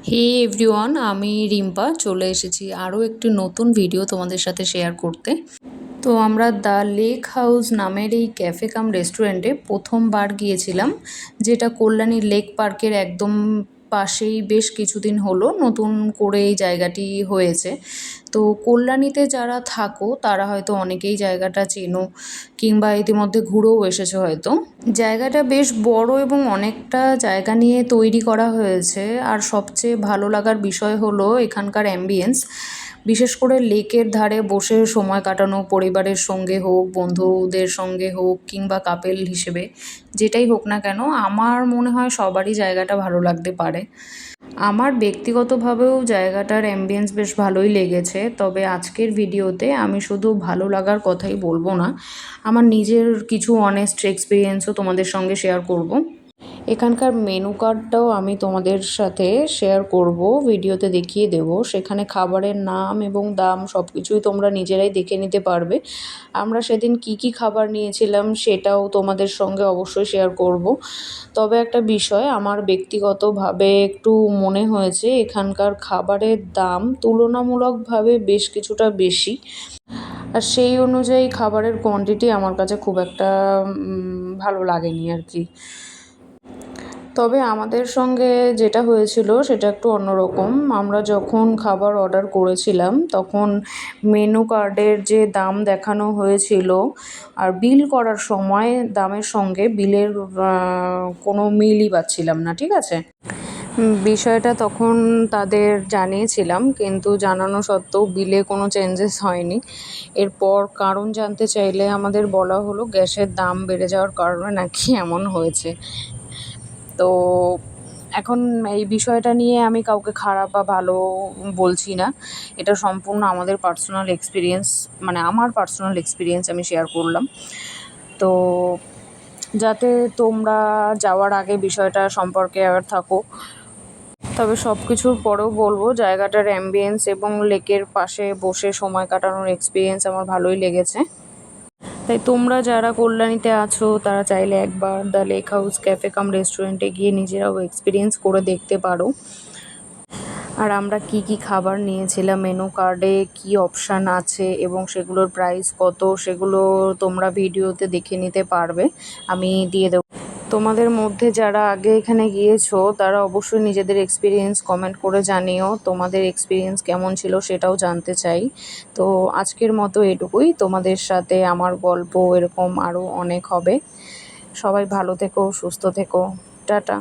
হে everyone, আমি রিম্পা চলে এসেছি আরও একটি নতুন ভিডিও তোমাদের সাথে শেয়ার করতে। তো আমরা দ্য লেক হাউস নামের এই ক্যাফে কাম রেস্টুরেন্টে প্রথমবার গিয়েছিলাম, যেটা কল্যাণী লেক পার্কের একদম পাশেই। বেশ কিছুদিন হলো নতুন করে এই জায়গাটি হয়েছে। তো কল্যাণীতে যারা থাকো তারা হয়তো অনেকেই জায়গাটা চেনো, কিংবা ইতিমধ্যে ঘুরেও এসেছো হয়তো। জায়গাটা বেশ বড় এবং অনেকটা জায়গা নিয়ে তৈরি করা হয়েছে। আর সবচেয়ে ভালো লাগার বিষয় হলো এখানকার অ্যাম্বিয়েন্স। বিশেষ করে লেকের ধারে বসে সময় কাটানো, পরিবারের সঙ্গে হোক, বন্ধুদের সঙ্গে হোক, কিংবা কাপেল হিসেবে যেটাই হোক না কেন, আমার মনে হয় সবারই জায়গাটা ভালো লাগতে পারে। আমার ব্যক্তিগতভাবেও জায়গাটার অ্যাম্বিয়েন্স বেশ ভালোই লেগেছে। তবে আজকের ভিডিওতে আমি শুধু ভালো লাগার কথাই বলবো না, আমার নিজের কিছু অনেস্ট এক্সপিরিয়েন্সও তোমাদের সঙ্গে শেয়ার করব। এখানকার মেনু কার্ডটাও আমি তোমাদের সাথে শেয়ার করব, ভিডিওতে দেখিয়ে দেব। সেখানে খাবারের নাম এবং দাম সব কিছুই তোমরা নিজেরাই দেখে নিতে পারবে। আমরা সেদিন কি কি খাবার নিয়েছিলাম সেটাও তোমাদের সঙ্গে অবশ্যই শেয়ার করব। তবে একটা বিষয় আমার ব্যক্তিগতভাবে একটু মনে হয়েছে, এখানকার খাবারের দাম তুলনামূলকভাবে বেশ কিছুটা বেশি। আর সেই অনুযায়ী খাবারের কোয়ান্টিটি আমার কাছে খুব একটা ভালো লাগেনি আর কি। তবে আমাদের সঙ্গে যেটা হয়েছিল সেটা একটু অন্যরকম। আমরা যখন খাবার অর্ডার করেছিলাম তখন মেনু কার্ডের যে দাম দেখানো হয়েছিল আর বিল করার সময় দামের সঙ্গে বিলের কোনো মিলই পাচ্ছিলাম না, ঠিক আছে। বিষয়টা তখন তাদের জানিয়েছিলাম, কিন্তু জানানো সত্ত্বেও বিলে কোনো চেঞ্জেস হয়নি। এরপর কারণ জানতে চাইলে আমাদের বলা হলো গ্যাসের দাম বেড়ে যাওয়ার কারণে নাকি এমন হয়েছে। তো এখন এই বিষয়টা নিয়ে আমি কাউকে খারাপ বা ভালো বলছি না, এটা সম্পূর্ণ আমাদের পার্সোনাল এক্সপিরিয়েন্স, মানে আমার পার্সোনাল এক্সপিরিয়েন্স আমি শেয়ার করলাম। তো যাতে তোমরা যাওয়ার আগে বিষয়টা সম্পর্কে অ্যাওয়্যার থাকো। তবে সব কিছুর পরেও বলবো জায়গাটার অ্যাম্বিয়েন্স এবং লেকের পাশে বসে সময় কাটানোর এক্সপিরিয়েন্স আমার ভালোই লেগেছে। তাই তোমরা যারা কল্যাণীতে আছো তারা চাইলে একবার দ্য লেক হাউস ক্যাফে কাম রেস্টুরেন্টে গিয়ে নিজেরাও এক্সপিরিয়েন্স করে দেখতে পারো। আর আমরা কি কি খাবার নিয়েছিলাম, মেনু কার্ডে কি অপশান আছে এবং সেগুলোর প্রাইস কত, সেগুলো তোমরা ভিডিওতে দেখে নিতে পারবে, আমি দিয়ে দেবো। তোমাদের মধ্যে যারা আগে এখানে গিয়েছো তারা অবশ্যই নিজেদের এক্সপিরিয়েন্স কমেন্ট করে জানিও, তোমাদের এক্সপিরিয়েন্স কেমন ছিল সেটাও জানতে চাই। তো আজকের মতো এটুকুই, তোমাদের সাথে আমার গল্প এরকম আরও অনেক হবে। সবাই ভালো থেকো, সুস্থ থেকো, টাটা।